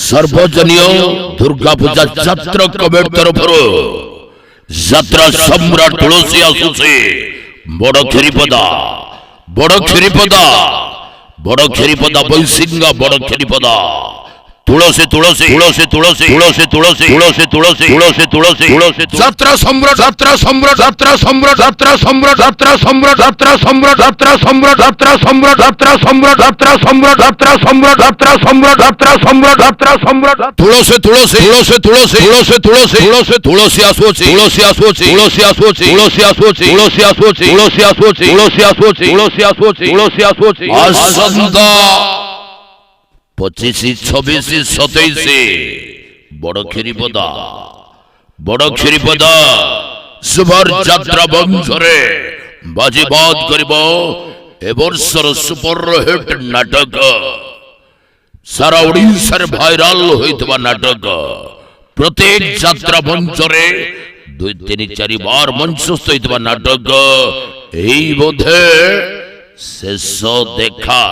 সর্বজনীয় দুর্গা পূজা যাত্রা কমিটির তরফରୁ যাত্রা সম্রাট তুলসী আসুছে বড় খিরিপদা বৈশিঙ্গা বড় খিরিপদা তুলসী তুলসী তুলসী তুলসী তুলসী তুলসী তুলসী তুলসী তুলসী তুলসী তুলসী যাত্রা সম্রাট যাত্রা সম্রাট যাত্রা সম্রাট যাত্রা সম্রাট যাত্রা সম্রাট যাত্রা সম্রাট যাত্রা সম্রাট যাত্রা সম্রাট যাত্রা সম্রাট যাত্রা সম্রাট যাত্রা সম্রাট যাত্রা সম্রাট যাত্রা সম্রাট যাত্রা সম্রাট তুলসী তুলসী তুলসী তুলসী তুলসী তুলসী তুলসী আসুছি তুলসী আসুছি তুলসী আসুছি তুলসী আসুছি তুলসী আসুছি তুলসী আসুছি তুলসী আসুছি তুলসী আসুছি তুলসী আসুছি আসন্তা 25, 26, 27 বড় খিরিপদা সুভার যাত্রা বংশরে বাজিবাদ করিব এবর্ষর সুপরহিট নাটক সারা ওড়িশার ভাইরাল হইতবা নাটক প্রত্যেক যাত্রা মঞ্চরে 2, 3, 4 বার মঞ্চস্থ হইতবা নাটক এই বোধে শেষ দেখা।